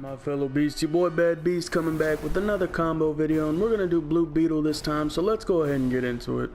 My fellow beasts, your boy Bad Beast coming back with another combo video, and we're going to do Blue Beetle this time, so let's go ahead and get into it.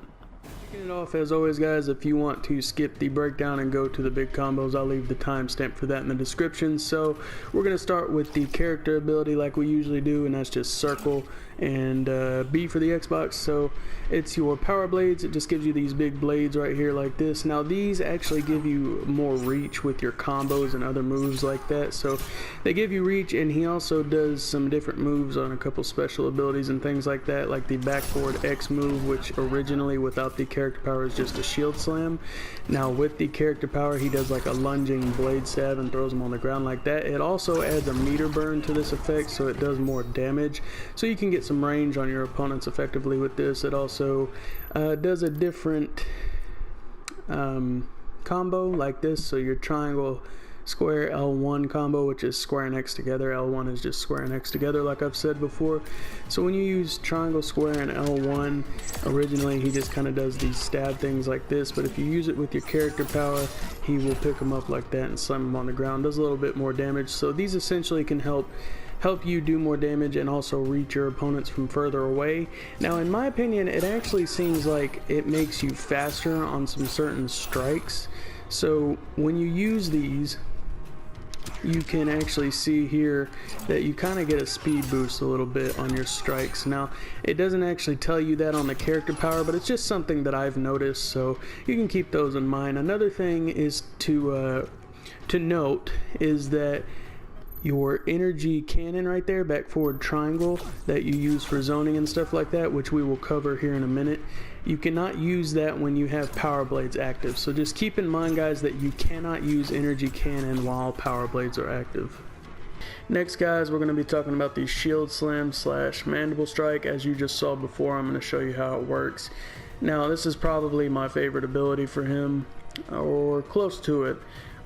Kicking it off as always guys, if you want to skip the breakdown and go to the big combos, I'll leave the timestamp for that in the description. So we're going to start with the character ability like we usually do, and that's just circle and B for the Xbox. So it's your power blades. It just gives you these big blades right here like this. Now these actually give you more reach with your combos and other moves like that, so they give you reach, and he also does some different moves on a couple special abilities and things like that, like the back forward X move, which originally without the character power is just a shield slam. Now with the character power he does like a lunging blade stab and throws them on the ground like that. It also adds a meter burn to this effect, so it does more damage, so you can get some range on your opponents effectively with this. It also does a different combo like this, so your triangle square L1 combo, which is square and X together. L1 is just square and X together like I've said before. So when you use triangle, square, and L1, originally he just kind of does these stab things like this, but if you use it with your character power, he will pick them up like that and slam them on the ground. Does a little bit more damage, so these essentially can help you do more damage and also reach your opponents from further away. Now in my opinion, it actually seems like it makes you faster on some certain strikes. So when you use these, you can actually see here that you kind of get a speed boost a little bit on your strikes. Now it doesn't actually tell you that on the character power, but it's just something that I've noticed, so you can keep those in mind. Another thing is to note is that your energy cannon right there, back forward triangle, that you use for zoning and stuff like that, which we will cover here in a minute, you cannot use that when you have power blades active. So just keep in mind guys that you cannot use energy cannon while power blades are active. Next guys, we're going to be talking about the shield slam slash mandible strike. As you just saw before, I'm going to show you how it works. Now this is probably my favorite ability for him, or close to it.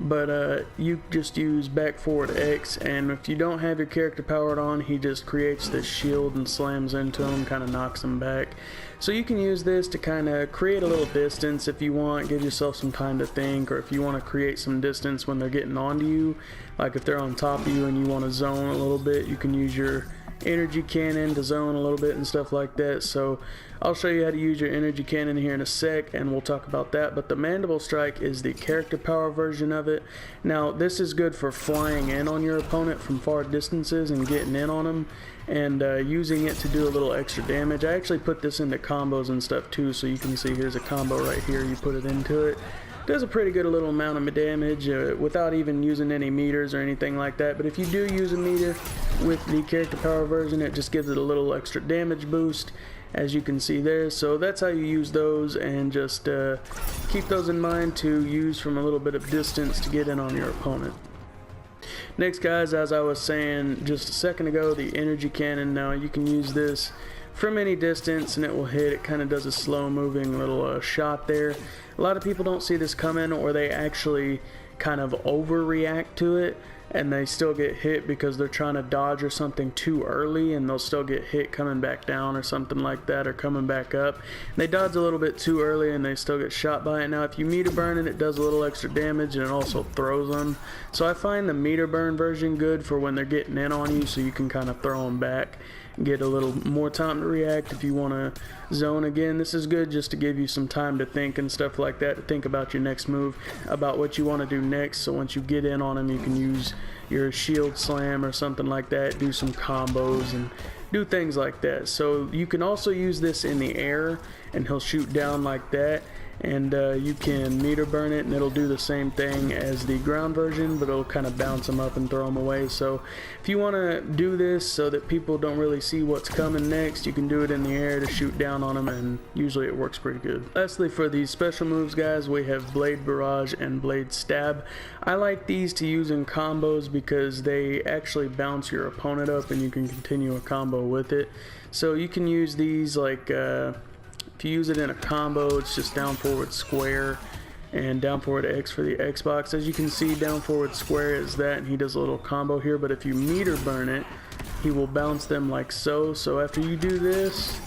But you just use back forward X, and if you don't have your character powered on, he just creates this shield and slams into him, kind of knocks him back. So you can use this to kind of create a little distance if you want, give yourself some time to think, or if you want to create some distance when they're getting onto you, like if they're on top of you and you want to zone a little bit, you can use your energy cannon to zone a little bit and stuff like that. So I'll show you how to use your energy cannon here in a sec, and we'll talk about that. But the mandible strike is the character power version of it. Now this is good for flying in on your opponent from far distances and getting in on them, and using it to do a little extra damage. I actually put this into combos and stuff too, so you can see here's a combo right here. You put it into it, does a pretty good little amount of damage without even using any meters or anything like that. But if you do use a meter with the character power version, it just gives it a little extra damage boost, as you can see there. So that's how you use those, and just keep those in mind to use from a little bit of distance to get in on your opponent. Next guys, as I was saying just a second ago, the energy cannon. Now you can use this from any distance and it will hit. It kind of does a slow moving little shot there. A lot of people don't see this coming, or they actually kind of overreact to it and they still get hit because they're trying to dodge or something too early, and they'll still get hit coming back down or something like that, or coming back up. They dodge a little bit too early and they still get shot by it. Now if you meter burn it, it does a little extra damage, and it also throws them. So I find the meter burn version good for when they're getting in on you, so you can kind of throw them back, get a little more time to react. If you want to zone again, this is good just to give you some time to think and stuff like that, to think about your next move, about what you want to do next. So once you get in on him, you can use your shield slam or something like that, do some combos and do things like that. So you can also use this in the air and he'll shoot down like that, and you can meter burn it and it'll do the same thing as the ground version, but it'll kind of bounce them up and throw them away. So if you want to do this so that people don't really see what's coming next, you can do it in the air to shoot down on them, and usually it works pretty good. Lastly, for these special moves guys, we have blade barrage and blade stab. I like these to use in combos because they actually bounce your opponent up and you can continue a combo with it. So you can use these like if you use it in a combo, it's just down forward square and down forward X for the Xbox. As you can see, down forward square is that, and he does a little combo here. But if you meter burn it, he will bounce them like so. So after you do this,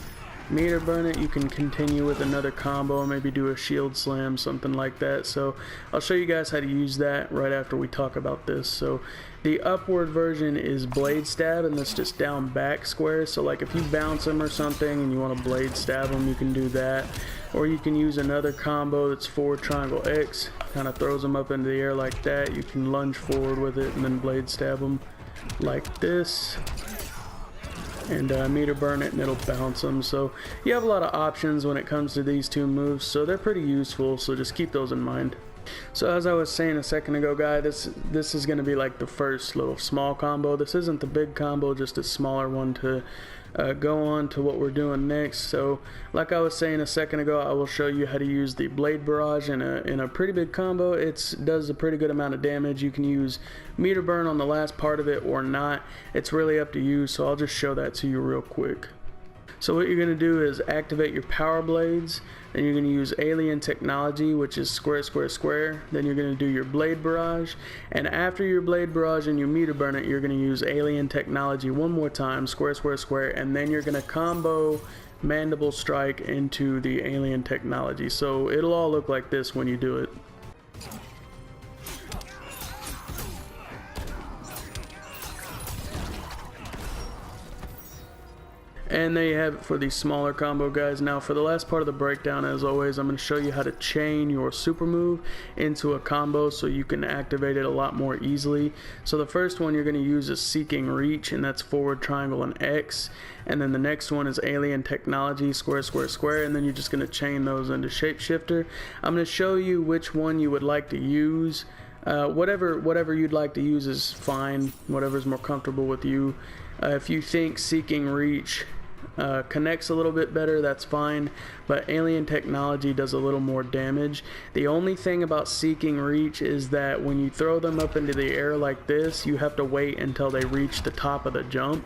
meter burn it, you can continue with another combo, maybe do a shield slam, something like that. So I'll show you guys how to use that right after we talk about this. So the upward version is blade stab, and that's just down back square. So like if you bounce them or something and you want to blade stab them, you can do that. Or you can use another combo that's forward triangle X, kind of throws them up into the air like that. You can lunge forward with it and then blade stab them like this, and meter burn it and it'll bounce them. So you have a lot of options when it comes to these two moves, so they're pretty useful, so just keep those in mind. So as I was saying a second ago, guys, this is going to be like the first little small combo. This isn't the big combo, just a smaller one to go on to what we're doing next. So like I was saying a second ago, I will show you how to use the blade barrage in a pretty big combo. It does a pretty good amount of damage. You can use meter burn on the last part of it or not. It's really up to you, so I'll just show that to you real quick. So what you're going to do is activate your power blades, then you're going to use alien technology, which is square square square. Then you're going to do your blade barrage, and after your blade barrage and your meter burn it, you're going to use alien technology one more time, square square square, and then you're going to combo mandible strike into the alien technology. So it'll all look like this when you do it. And there you have it for the smaller combo, guys. Now for the last part of the breakdown, as always, I'm going to show you how to chain your super move into a combo so you can activate it a lot more easily. So the first one you're going to use is Seeking Reach, and that's forward triangle and X. And then the next one is Alien Technology, square square square, and then you're just going to chain those into Shapeshifter. I'm going to show you which one you would like to use. Whatever you'd like to use is fine, whatever's more comfortable with you. If you think Seeking Reach connects a little bit better, that's fine, but alien technology does a little more damage. The only thing about Seeking Reach is that when you throw them up into the air like this, you have to wait until they reach the top of the jump.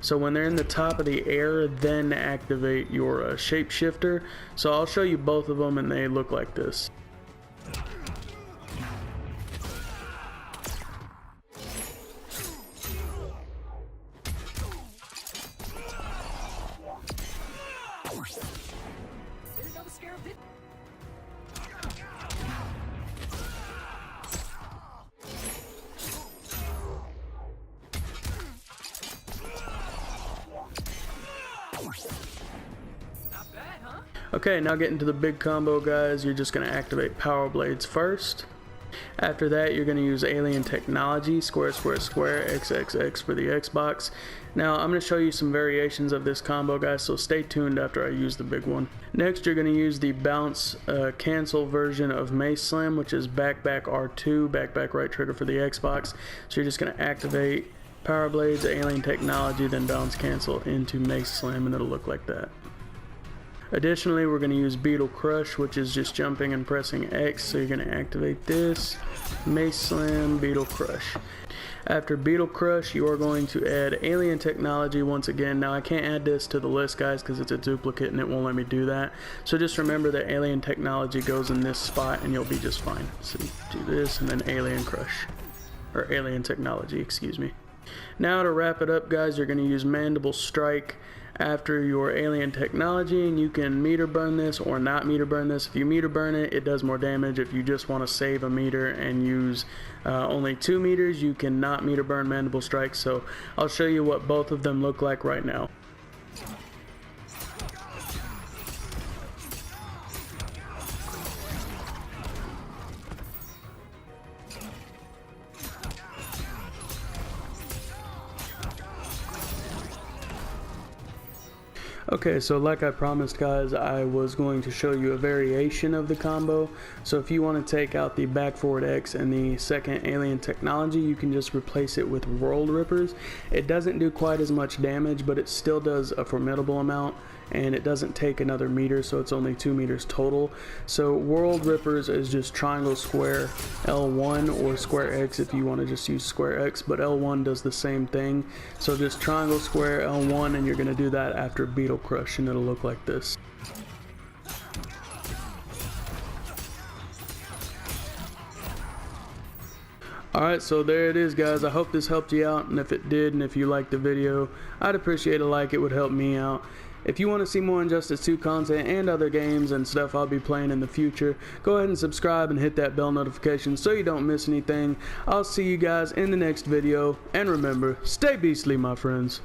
So when they're in the top of the air, then activate your Shapeshifter. So I'll show you both of them, and they look like this. Okay, now getting to the big combo, guys, you're just going to activate Power Blades first. After that, you're going to use Alien Technology, square square square, XXX for the Xbox. Now, I'm going to show you some variations of this combo, guys, so stay tuned after I use the big one. Next, you're going to use the bounce cancel version of Mace Slam, which is back back R2, back back right trigger for the Xbox. So you're just going to activate Power Blades, Alien Technology, then bounce cancel into Mace Slam, and it'll look like that. Additionally, we're going to use Beetle Crush, which is just jumping and pressing X. So you're going to activate this, Mace Slam, Beetle Crush. After Beetle Crush, you are going to add Alien Technology once again. Now I can't add this to the list, guys, because it's a duplicate and it won't let me do that. So just remember that Alien Technology goes in this spot and you'll be just fine. So do this and then Alien Crush, or Alien Technology, excuse me. Now to wrap it up, guys, you're going to use Mandible Strike after your Alien Technology, and you can meter burn this or not meter burn this. If you meter burn it, it does more damage. If you just want to save a meter and use only 2 meters, you can not meter burn Mandible Strike. So I'll show you what both of them look like right now. Okay, so like I promised, guys, I was going to show you a variation of the combo. So if you want to take out the back forward X and the second Alien Technology, you can just replace it with World Rippers. It doesn't do quite as much damage, but it still does a formidable amount, and it doesn't take another meter, so it's only 2 meters total. So World Rippers is just triangle square L1 or square X if you want to just use square X, but L1 does the same thing. So just triangle square L1, and you're going to do that after Beetle Crush, and it'll look like this. Alright, so there it is, guys. I hope this helped you out, and if it did, and if you liked the video, I'd appreciate a like. It would help me out. If you want to see more Injustice 2 content and other games and stuff I'll be playing in the future, go ahead and subscribe and hit that bell notification so you don't miss anything. I'll see you guys in the next video, and remember, stay beastly, my friends.